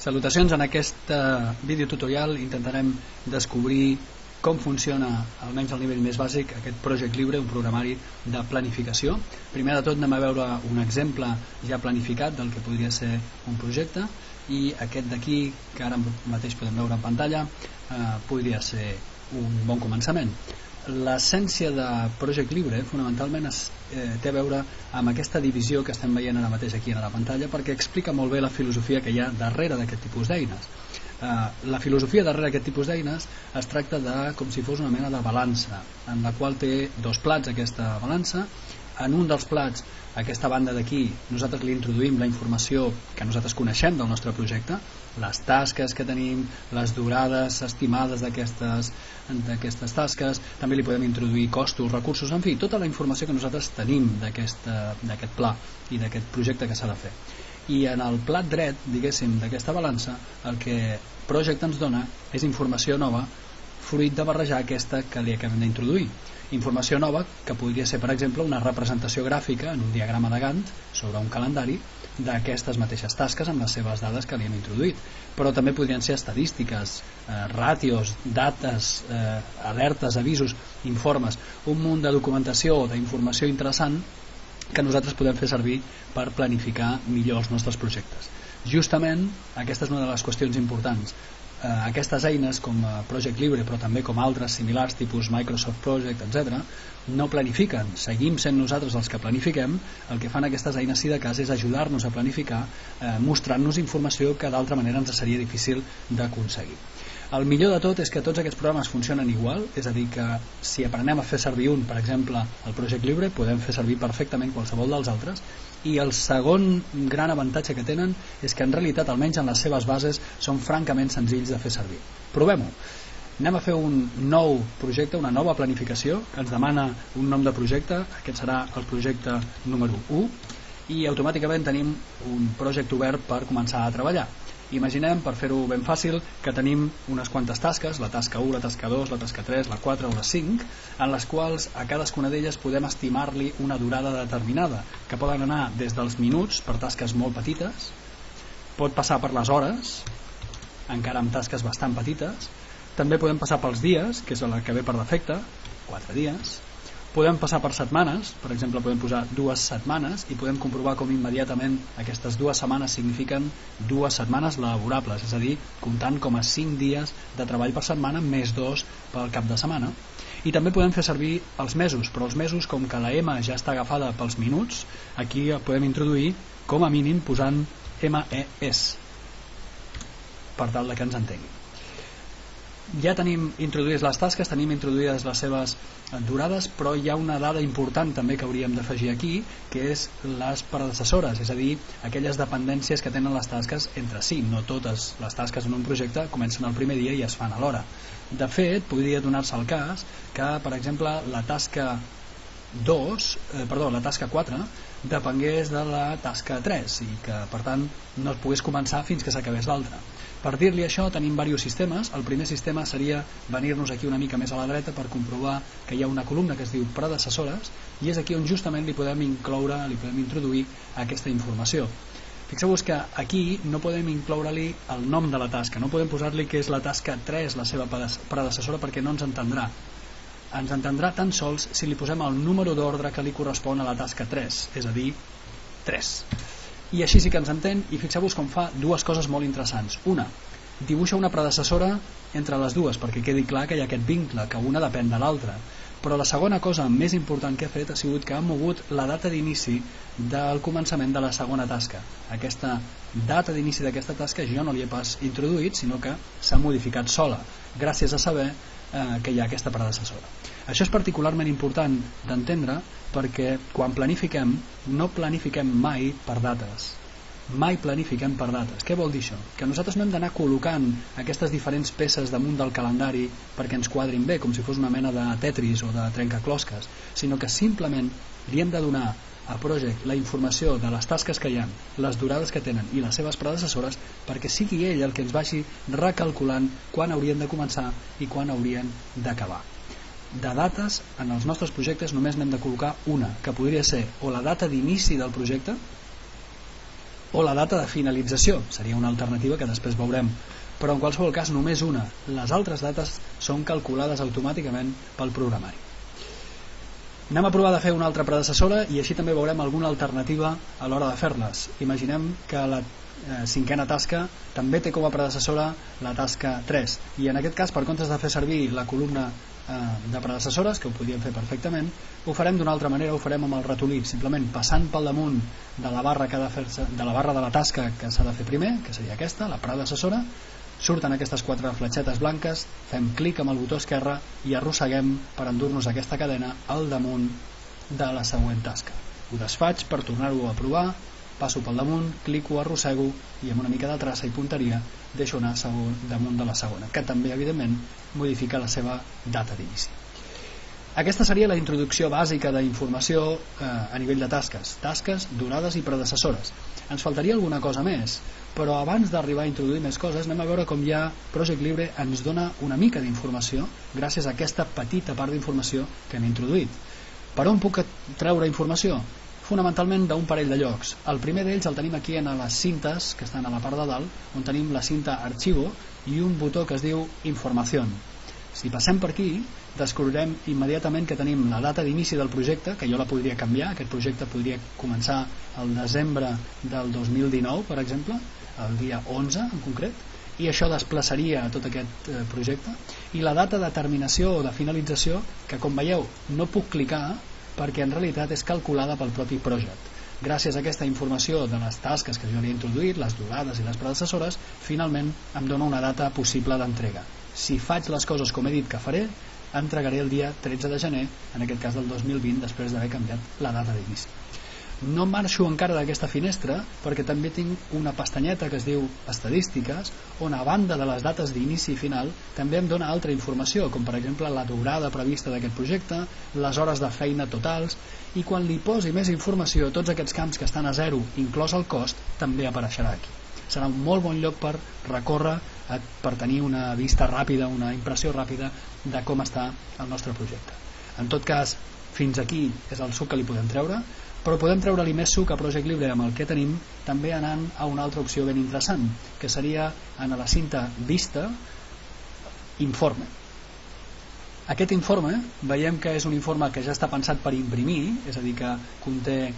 Salutacions, en aquest videotutorial intentarem descobrir com funciona, almenys al nivell més bàsic, aquest Project Libre, un programari de planificació. Primer de tot anem a veure un exemple ja planificat del que podria ser un projecte, i aquest d'aquí, que ara mateix podem veure en pantalla, podria ser un bon començament. L'essència de Project Libre fonamentalment té a veure amb aquesta divisió que estem veient ara mateix aquí a la pantalla, perquè explica molt bé la filosofia que hi ha darrere d'aquest tipus d'eines. La filosofia darrere d'aquest tipus d'eines es tracta de com si fos una mena de balança, en la qual té dos plats aquesta balança. En un dels plats, aquesta banda d'aquí, nosaltres li introduïm la informació que nosaltres coneixem del nostre projecte, les tasques que tenim, les durades estimades d'aquestes tasques, també li podem introduir costos, recursos, en fi, tota la informació que nosaltres tenim d'aquest pla i d'aquest projecte que s'ha de fer. I en el plat dret, diguéssim, d'aquesta balança, el que Project ens dona és informació nova, fruit de barrejar aquesta que li acabem d'introduir. Informació nova que podria ser, per exemple, una representació gràfica en un diagrama de Gantt sobre un calendari d'aquestes mateixes tasques amb les seves dades que li hem introduït. Però també podrien ser estadístiques, ràtios, dates, alertes, avisos, informes, un munt de documentació o d'informació interessant que nosaltres podem fer servir per planificar millor els nostres projectes. Justament aquesta és una de les qüestions importants. Aquestes eines com Project Libre, però també com altres similars tipus Microsoft Project, etc., no planifiquen. Seguim sent nosaltres els que planifiquem. El que fan aquestes eines, si de cas, és ajudar-nos a planificar, mostrant-nos informació que d'altra manera ens seria difícil d'aconseguir. El millor de tot és que tots aquests programes funcionen igual, és a dir, que si aprenem a fer servir un, per exemple, el Project Libre, podem fer servir perfectament qualsevol dels altres. I el segon gran avantatge que tenen és que en realitat, almenys en les seves bases, són francament senzills de fer servir. Provem-ho. Anem a fer un nou projecte, una nova planificació. Ens demana un nom de projecte. Aquest serà el projecte número 1 i automàticament tenim un projecte obert per començar a treballar. Imaginem, per fer-ho ben fàcil, que tenim unes quantes tasques, la tasca 1, la tasca 2, la tasca 3, la 4 o la 5, en les quals a cadascuna d'elles podem estimar-li una durada determinada, que poden anar des dels minuts per tasques molt petites, pot passar per les hores, encara amb tasques bastant petites, també podem passar pels dies, que és la que ve per defecte, 4 dies, podem passar per setmanes, per exemple podem posar 2 setmanes i podem comprovar com immediatament aquestes 2 setmanes signifiquen 2 setmanes laborables, és a dir, comptant com a 5 dies de treball per setmana més 2 pel cap de setmana. I també podem fer servir els mesos, però els mesos, com que la M ja està agafada pels minuts, aquí podem introduir com a mínim posant MES per tal que ens entengui. Ja tenim introduïdes les tasques, tenim introduïdes les seves durades, però hi ha una dada important també que hauríem d'afegir aquí, que és les predecessores, és a dir, aquelles dependències que tenen les tasques entre si. No totes les tasques en un projecte comencen el primer dia i es fan alhora. De fet, podria donar-se el cas que, per exemple, la tasca 4 depengués de la tasca 3 i que, per tant, no es pogués començar fins que s'acabés l'altra. Per dir-li això tenim diversos sistemes. El primer sistema seria venir-nos aquí una mica més a la dreta per comprovar que hi ha una columna que es diu predecessores i és aquí on justament li podem introduir aquesta informació. Fixeu-vos que aquí no podem incloure-li el nom de la tasca, no podem posar-li que és la tasca 3 la seva predecessora perquè no ens entendrà. Ens entendrà tan sols si li posem el número d'ordre que li correspon a la tasca 3, és a dir, 3. I així sí que ens entén, i fixeu-vos com fa dues coses molt interessants. Una, dibuixa una predecessora entre les dues perquè quedi clar que hi ha aquest vincle, que una depèn de l'altra. Però la segona cosa més important que ha fet ha sigut que ha mogut la data d'inici del començament de la segona tasca. Aquesta data d'inici d'aquesta tasca jo no l'hi he pas introduït, sinó que s'ha modificat sola, gràcies a saber que hi ha aquesta predecessora. Això és particularment important d'entendre perquè quan planifiquem no planifiquem mai per dates. Mai planifiquem per dates. Què vol dir això? Que nosaltres no hem d'anar col·locant aquestes diferents peces damunt del calendari perquè ens quadrin bé, com si fos una mena de Tetris o de trencaclosques, sinó que simplement li hem de donar a Project la informació de les tasques que hi ha, les durades que tenen i les seves predecessores perquè sigui ell el que ens vagi recalculant quan haurien de començar i quan haurien d'acabar. De dates, en els nostres projectes només n'hem de col·locar una, que podria ser o la data d'inici del projecte o la data de finalització, seria una alternativa que després veurem, però en qualsevol cas només una. Les altres dates són calculades automàticament pel programari. Anem a provar de fer una altra predecessora i així també veurem alguna alternativa a l'hora de fer-les. Imaginem que la cinquena tasca també té com a predecessora la tasca 3 i en aquest cas, per comptes de fer servir la columna de predecessores, que ho podíem fer perfectament, ho farem d'una altra manera, ho farem amb el ratolí, simplement passant pel damunt de la barra que ha de fer-se, de la barra de la tasca que s'ha de fer primer, que seria aquesta, la predecessora. Surten aquestes 4 fletxetes blanques, fem clic amb el botó esquerre i arrosseguem per endur-nos aquesta cadena al damunt de la següent tasca. Ho desfaig per tornar-ho a provar, passo pel damunt, clico, arrossego i amb una mica de traça i punteria deixo anar damunt de la segona, que també evidentment modifica la seva data d'inici. Aquesta seria la introducció bàsica d'informació a nivell de tasques, durades i predecessores. Ens faltaria alguna cosa més, però abans d'arribar a introduir més coses anem a veure com ja Project Libre ens dona una mica d'informació gràcies a aquesta petita part d'informació que hem introduït. Per on puc treure informació? Fonamentalment d'un parell de llocs. El primer d'ells el tenim aquí en les cintes que estan a la part de dalt, on tenim la cinta Archivo i un botó que es diu Información. Si passem per aquí, descobrirem immediatament que tenim la data d'inici del projecte, que jo la podria canviar. Aquest projecte podria començar el desembre del 2019, per exemple, el dia 11 en concret, i això desplaçaria tot aquest projecte. I la data de terminació o de finalització, que com veieu no puc clicar perquè en realitat és calculada pel propi project. Gràcies a aquesta informació de les tasques que jo li he introduït, les durades i les predecessores, finalment em dona una data possible d'entrega. Si faig les coses com he dit que faré, entregaré el dia 13 de gener, en aquest cas del 2020, després d'haver canviat la data d'inici. No marxo encara d'aquesta finestra perquè també tinc una pestanyeta que es diu Estadístiques, on a banda de les dates d'inici i final també em dona altra informació, com per exemple la durada prevista d'aquest projecte, les hores de feina totals, i quan li posi més informació, tots aquests camps que estan a 0, inclòs el cost, també apareixerà aquí. Serà un molt bon lloc per recórrer, per tenir una vista ràpida, una impressió ràpida de com està el nostre projecte. En tot cas, fins aquí és el suc que li podem treure, però podem treure-li més suc a Project Libre amb el que tenim, també anant a una altra opció ben interessant, que seria en la cinta Vista, Informe. Aquest informe veiem que és un informe que ja està pensat per imprimir, és a dir, que conté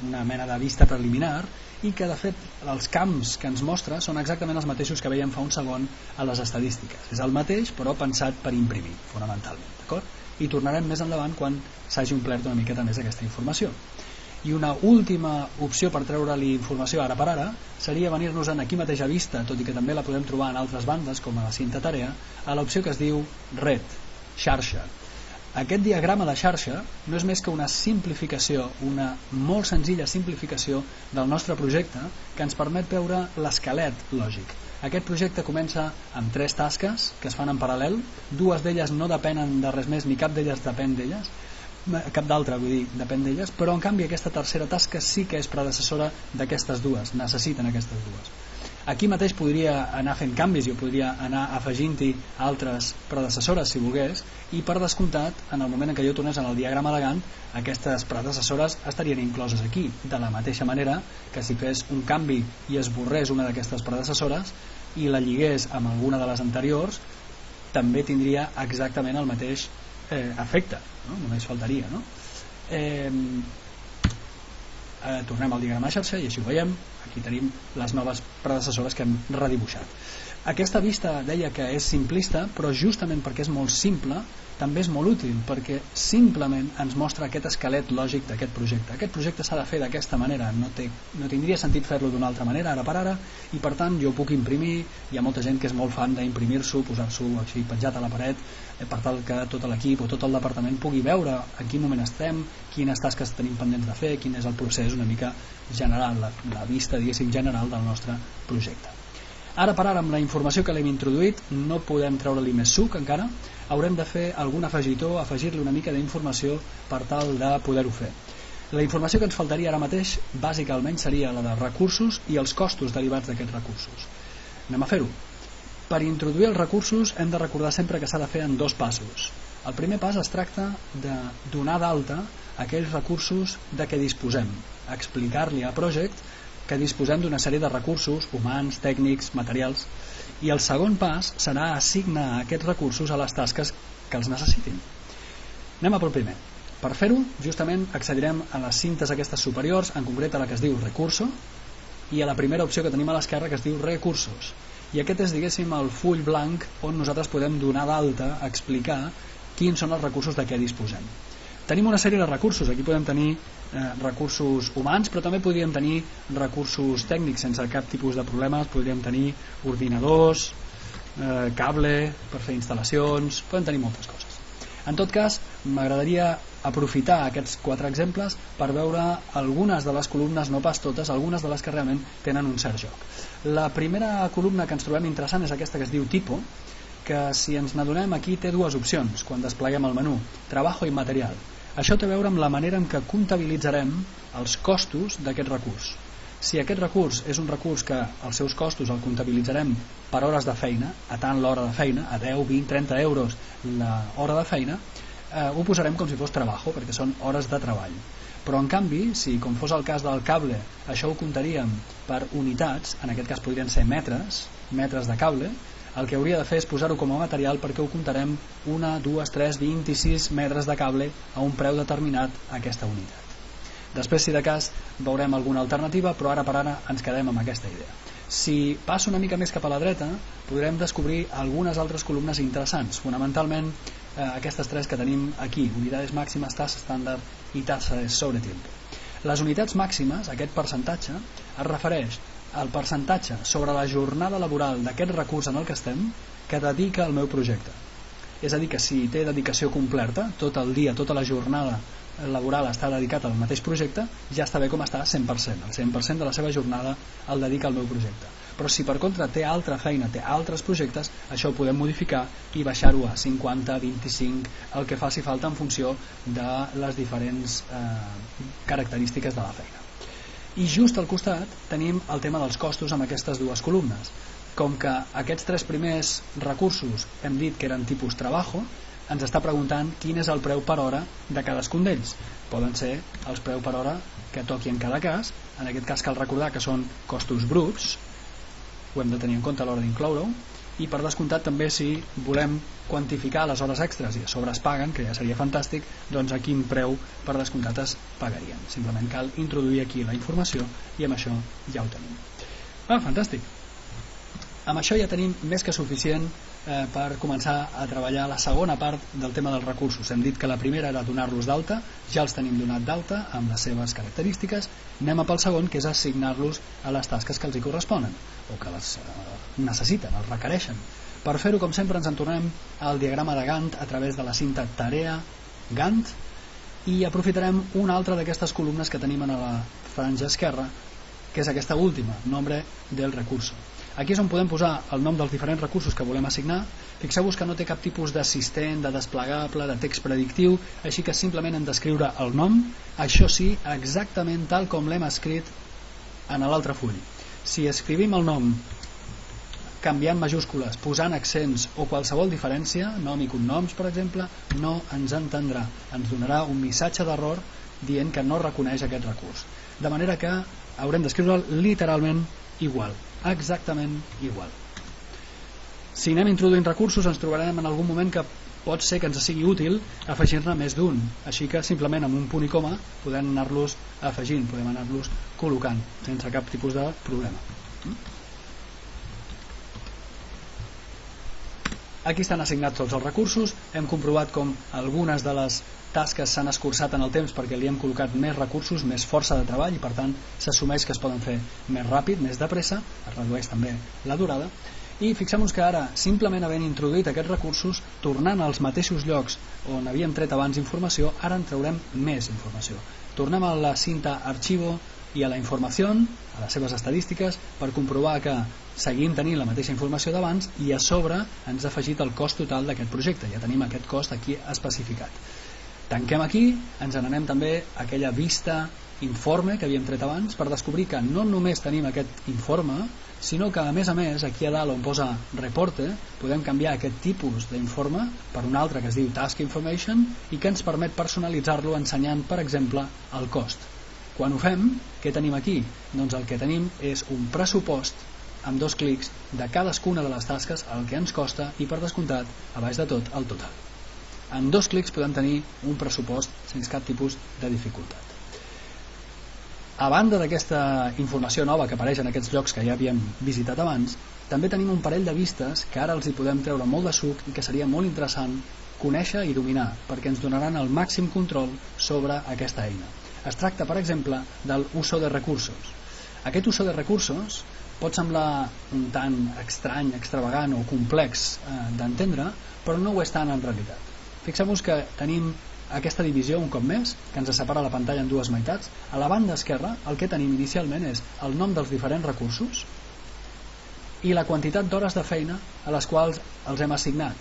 una mena de vista preliminar, i que de fet els camps que ens mostra són exactament els mateixos que veiem fa un segon a les estadístiques. És el mateix però pensat per imprimir, fonamentalment, d'acord? I tornarem més endavant quan s'hagi omplert una miqueta més aquesta informació. I una última opció per treure-li informació ara per ara seria venir-nos en aquí mateix a Vista, tot i que també la podem trobar en altres bandes com a la cinta Tarea, a l'opció que es diu Red, xarxa. Aquest diagrama de xarxa no és més que una simplificació, una molt senzilla simplificació del nostre projecte que ens permet veure l'esquelet lògic. Aquest projecte comença amb 3 tasques que es fan en paral·lel, 2 d'elles no depenen de res més ni cap d'elles depèn d'elles, cap d'altra, vull dir, depèn d'elles, però en canvi aquesta tercera tasca sí que és predecessora d'aquestes dues, necessiten aquestes dues. Aquí mateix podria anar fent canvis, jo podria anar afegint-hi altres predecessores si volgués, i per descomptat, en el moment en què jo tornés en el diagrama elegant, aquestes predecessores estarien incloses aquí, de la mateixa manera que si fes un canvi i esborrés una d'aquestes predecessores i la lligués amb alguna de les anteriors, també tindria exactament el mateix efecte, no? Només faltaria, no? Tornem al diagrama de xarxa i així ho veiem. Aquí tenim les noves predecessores que hem redibuixat. Aquesta vista deia que és simplista, però justament perquè és molt simple també és molt útil, perquè simplement ens mostra aquest esquelet lògic d'aquest projecte. Aquest projecte s'ha de fer d'aquesta manera, no tindria sentit fer-lo d'una altra manera ara per ara, i per tant jo puc imprimir. Hi ha molta gent que és molt fan d'imprimir-s'ho, posar-s'ho així penjat a la paret, per tal que tot l'equip o tot el departament pugui veure en quin moment estem, quines tasques tenim pendents de fer, quin és el procés una mica general, la vista, diguéssim, general del nostre projecte. Ara per ara, amb la informació que l'hem introduït, no podem treure-li més suc encara, haurem de fer algun afegitó, afegir-li una mica d'informació per tal de poder-ho fer. La informació que ens faltaria ara mateix, bàsicament, seria la de recursos i els costos derivats d'aquests recursos. Anem a fer-ho. Per introduir els recursos hem de recordar sempre que s'ha de fer en 2 passos. El primer pas es tracta de donar d'alta aquells recursos de què disposem, explicar-li a Project que disposem d'una sèrie de recursos humans, tècnics, materials, i el segon pas serà assignar aquests recursos a les tasques que els necessitin. Anem a pel primer. Per fer-ho, justament accedirem a les cintes aquestes superiors, en concret a la que es diu recurso, i a la primera opció que tenim a l'esquerra, que es diu recursos. I aquest és, diguéssim, el full blanc on nosaltres podem donar d'alta, explicar quins són els recursos de què disposem. Tenim una sèrie de recursos, aquí podem tenir recursos humans, però també podríem tenir recursos tècnics sense cap tipus de problemes, podríem tenir ordinadors, cable per fer instal·lacions, podem tenir moltes coses. En tot cas, m'agradaria aprofitar aquests 4 exemples per veure algunes de les columnes, no pas totes, algunes de les que realment tenen un cert joc. La primera columna que ens trobem interessant és aquesta que es diu Tipo, que si ens n'adonem aquí té 2 opcions quan despleguem el menú, Trabajo i Material. Això té a veure amb la manera en què comptabilitzarem els costos d'aquest recurs. Si aquest recurs és un recurs que els seus costos el comptabilitzarem per hores de feina, a tant l'hora de feina, a 10, 20, 30 euros l'hora de feina, ho posarem com si fos trabajo, perquè són hores de treball. Però en canvi, si com fos el cas del cable, això ho comptaríem per unitats, en aquest cas podrien ser metres de cable, el que hauria de fer és posar-ho com a material perquè ho comptarem 1, 2, 3, 26 metres de cable a un preu determinat a aquesta unitat. Després, si de cas, veurem alguna alternativa, però ara per ara ens quedem amb aquesta idea. Si passo una mica més cap a la dreta, podrem descobrir algunes altres columnes interessants, fonamentalment aquestes 3 que tenim aquí, unitats màximes, tasa estàndard i tasa sobre tiempo. Les unitats màximes, aquest percentatge, es refereix al percentatge sobre la jornada laboral d'aquest recurs en el que estem que dedica al meu projecte. És a dir, que si té dedicació completa, tot el dia, tota la jornada laboral està dedicat al mateix projecte, ja està bé com està 100%. El 100% de la seva jornada el dedica al meu projecte. Però si per contra té altra feina, té altres projectes, això ho podem modificar i baixar-ho a 50, 25, el que faci falta en funció de les diferents característiques de la feina. I just al costat tenim el tema dels costos amb aquestes 2 columnes. Com que aquests 3 primers recursos hem dit que eren tipus trabajo, ens està preguntant quin és el preu per hora de cadascun d'ells. Poden ser els preu per hora que toqui en cada cas. En aquest cas cal recordar que són costos bruts, ho hem de tenir en compte a l'hora d'incloure-ho, i per descomptat també si volem quantificar les hores extres i a sobre es paguen, que ja seria fantàstic, doncs a quin preu per descomptat es pagarien. Simplement cal introduir aquí la informació i amb això ja ho tenim. Fantàstic! Amb això ja tenim més que suficient per començar a treballar la segona part del tema dels recursos. Hem dit que la primera era donar-los d'alta, ja els tenim donat d'alta amb les seves característiques. Anem a pel segon, que és assignar-los a les tasques que els hi corresponen o que les necessiten, els requereixen. Per fer-ho, com sempre, ens en tornem al diagrama de Gantt a través de la cinta Tarea Gantt i aprofitarem una altra d'aquestes columnes que tenim a la franja esquerra, que és aquesta última, nombre del recurso. Aquí és on podem posar el nom dels diferents recursos que volem assignar. Fixeu-vos que no té cap tipus d'assistent, de desplegable, de text predictiu, així que simplement hem d'escriure el nom, això sí, exactament tal com l'hem escrit en l'altre full. Si escrivim el nom canviant majúscules, posant accents o qualsevol diferència, nom i cognoms per exemple, no ens entendrà, ens donarà un missatge d'error dient que no reconeix aquest recurs, de manera que haurem d'escriure'l literalment igual, exactament igual. Si anem introduint recursos ens trobarem en algun moment que pot ser que ens sigui útil afegir-ne més d'un, així que simplement amb un punt i coma podem anar-los afegint, podem anar-los col·locant sense cap tipus de problema. Aquí estan assignats tots els recursos, hem comprovat com algunes de les tasques s'han escurçat en el temps perquè li hem col·locat més recursos, més força de treball i per tant s'assumeix que es poden fer més ràpid, més de pressa, es redueix també la durada. I fixem-nos que ara, simplement havent introduït aquests recursos, tornant als mateixos llocs on havíem tret abans informació, ara en traurem més informació. Tornem a la cinta Archivo i a la informació, a les seves estadístiques, per comprovar que seguim tenint la mateixa informació d'abans i a sobre ens ha afegit el cost total d'aquest projecte. Ja tenim aquest cost aquí especificat. Tanquem aquí, ens n'anem també a aquella vista informe que havíem tret abans per descobrir que no només tenim aquest informe, sinó que a més, aquí a dalt on posa Reporte, podem canviar aquest tipus d'informe per un altre que es diu Task Information i que ens permet personalitzar-lo ensenyant, per exemple, el cost. Quan ho fem, què tenim aquí? Doncs el que tenim és un pressupost amb 2 clics de cadascuna de les tasques, el que ens costa i, per descomptat, a baix de tot, el total. En 2 clics podem tenir un pressupost sense cap tipus de dificultat. A banda d'aquesta informació nova que apareix en aquests llocs que ja havíem visitat abans, també tenim un parell de vistes que ara els hi podem treure molt de suc i que seria molt interessant conèixer i dominar, perquè ens donaran el màxim control sobre aquesta eina. Es tracta, per exemple, del uso de recursos. Aquest uso de recursos pot semblar un tant estrany, extravagant o complex d'entendre, però no ho és tant en realitat. Fixem-vos que tenim aquesta divisió un cop més, que ens separa la pantalla en 2 meitats. A la banda esquerra el que tenim inicialment és el nom dels diferents recursos i la quantitat d'hores de feina a les quals els hem assignat.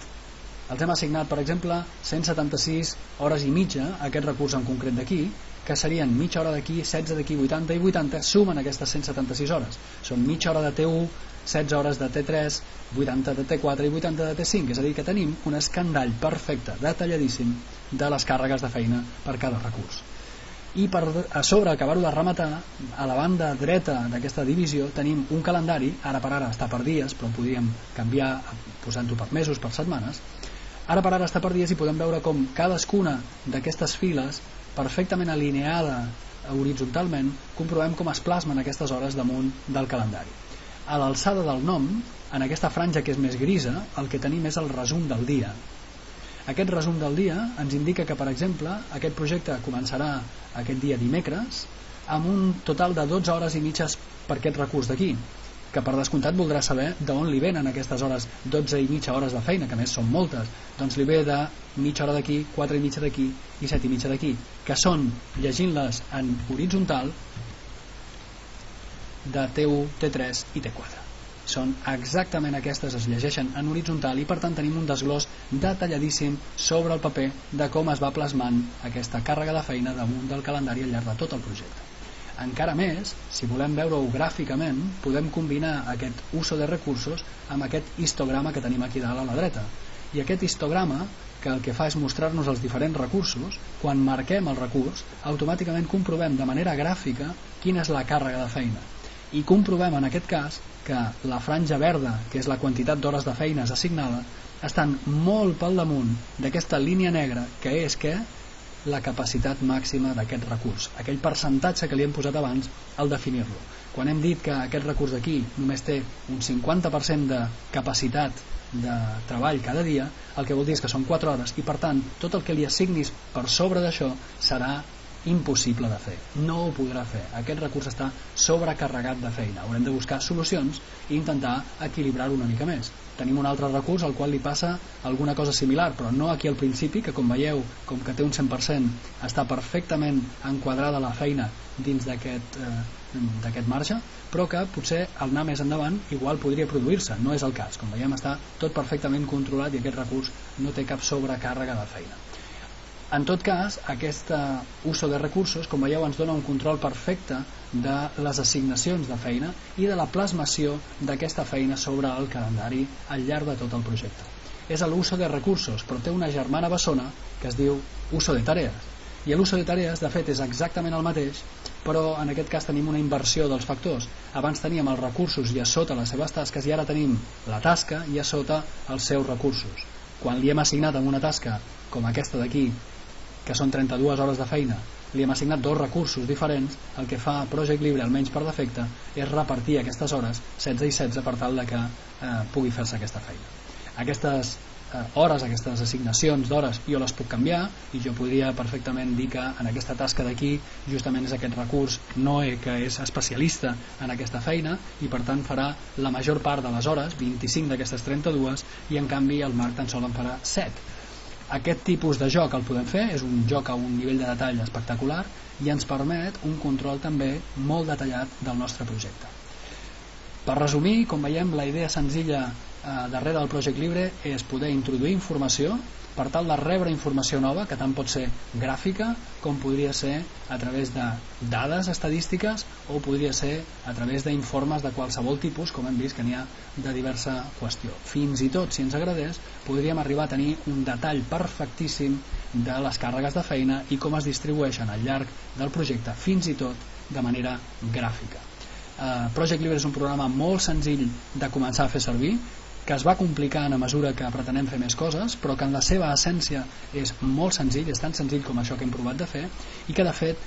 Els hem assignat, per exemple, 176 hores i mitja a aquest recurs en concret d'aquí, que serien mitja hora d'aquí, 16 d'aquí, 80 i 80 sumen aquestes 176 hores. Són mitja hora de T1, 16 hores de T3, 80 de T4 i 80 de T5, és a dir, que tenim un escandall perfecte, detalladíssim, de les càrregues de feina per cada recurs. I a sobre, acabar-ho de rematar, a la banda dreta d'aquesta divisió tenim un calendari, ara per ara està per dies, però podríem canviar posant-ho per mesos, per setmanes. Ara per ara està per dies i podem veure com cadascuna d'aquestes files, perfectament alineada horitzontalment, comprovem com es plasmen aquestes hores damunt del calendari. A l'alçada del nom, en aquesta franja que és més grisa, el que tenim és el resum del dia. Aquest resum del dia ens indica que, per exemple, aquest projecte començarà aquest dia dimecres amb un total de 12 hores i mitges per aquest recurs d'aquí, que per descomptat voldrà saber d'on li venen aquestes hores, 12 i mitja hores de feina, que a més són moltes. Doncs li ve de mitja hora d'aquí, 4 i mitja d'aquí i 7 i mitja d'aquí, que són, llegint-les en horitzontal, de T1, T3 i T4. Són exactament aquestes, es llegeixen en horitzontal i per tant tenim un desglòs detalladíssim sobre el paper de com es va plasmant aquesta càrrega de feina damunt del calendari al llarg de tot el projecte. Encara més, si volem veure-ho gràficament, podem combinar aquest uso de recursos amb aquest histograma que tenim aquí dalt a la dreta. I aquest histograma, que el que fa és mostrar-nos els diferents recursos, quan marquem el recurs, automàticament comprovem de manera gràfica quina és la càrrega de feina. I comprovem en aquest cas que la franja verda, que és la quantitat d'hores de feines assignada, estan molt pel damunt d'aquesta línia negra, que és la capacitat màxima d'aquest recurs, aquell percentatge que li hem posat abans al definir-lo. Quan hem dit que aquest recurs d'aquí només té un 50% de capacitat de treball cada dia, el que vol dir és que són 4 hores i per tant tot el que li assignis per sobre d'això serà impossible de fer, no ho podrà fer. Aquest recurs està sobrecarregat de feina. Haurem de buscar solucions i intentar equilibrar-ho una mica més. Tenim un altre recurs al qual li passa alguna cosa similar, però no aquí al principi, que com veieu, com que té un 100%, està perfectament enquadrada la feina dins d'aquest marge, però que potser al anar més endavant igual podria produir-se. No és el cas. Com veiem, està tot perfectament controlat i aquest recurs no té cap sobrecàrrega de feina. En tot cas, aquest uso de recursos, com veieu, ens dona un control perfecte de les assignacions de feina i de la plasmació d'aquesta feina sobre el calendari al llarg de tot el projecte. És l'uso de recursos, però té una germana bessona que es diu uso de tareas. I l'uso de tareas, de fet, és exactament el mateix, però en aquest cas tenim una inversió dels factors. Abans teníem els recursos i a sota les seves tasques i ara tenim la tasca i a sota els seus recursos. Quan li hem assignat a una tasca com aquesta d'aquí, que són 32 hores de feina, li hem assignat 2 recursos diferents, el que fa Project Libre, almenys per defecte, és repartir aquestes hores 16 i 16 per tal de que pugui fer-se aquesta feina. Aquestes hores, aquestes assignacions d'hores jo les puc canviar i jo podria perfectament dir que en aquesta tasca d'aquí justament és aquest recurs Noe que és especialista en aquesta feina i per tant farà la major part de les hores, 25 d'aquestes 32, i en canvi el Marc tan sol en farà 7. Aquest tipus de joc el podem fer, és un joc a un nivell de detall espectacular i ens permet un control també molt detallat del nostre projecte. Per resumir, com veiem, la idea senzilla darrere del Project Libre és poder introduir informació per tal de rebre informació nova, que tant pot ser gràfica com podria ser a través de dades estadístiques o podria ser a través d'informes de qualsevol tipus, com hem vist que n'hi ha de diversa qüestió. Fins i tot, si ens agradés, podríem arribar a tenir un detall perfectíssim de les càrregues de feina i com es distribueixen al llarg del projecte, fins i tot de manera gràfica. Project Libre és un programa molt senzill de començar a fer servir, que es va complicant a mesura que pretenem fer més coses, però que en la seva essència és molt senzill, és tan senzill com això que hem provat de fer, i que de fet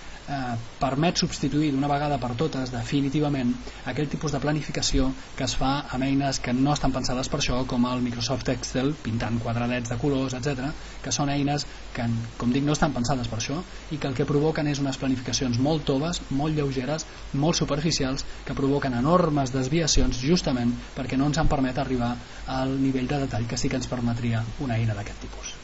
permet substituir d'una vegada per totes definitivament aquell tipus de planificació que es fa amb eines que no estan pensades per això, com el Microsoft Excel, pintant quadradets de colors, etc., que són eines que, com dic, no estan pensades per això i que el que provoquen és unes planificacions molt toves, molt lleugeres, molt superficials, que provoquen enormes desviacions justament perquè no ens han permet arribar al nivell de detall que sí que ens permetria una eina d'aquest tipus.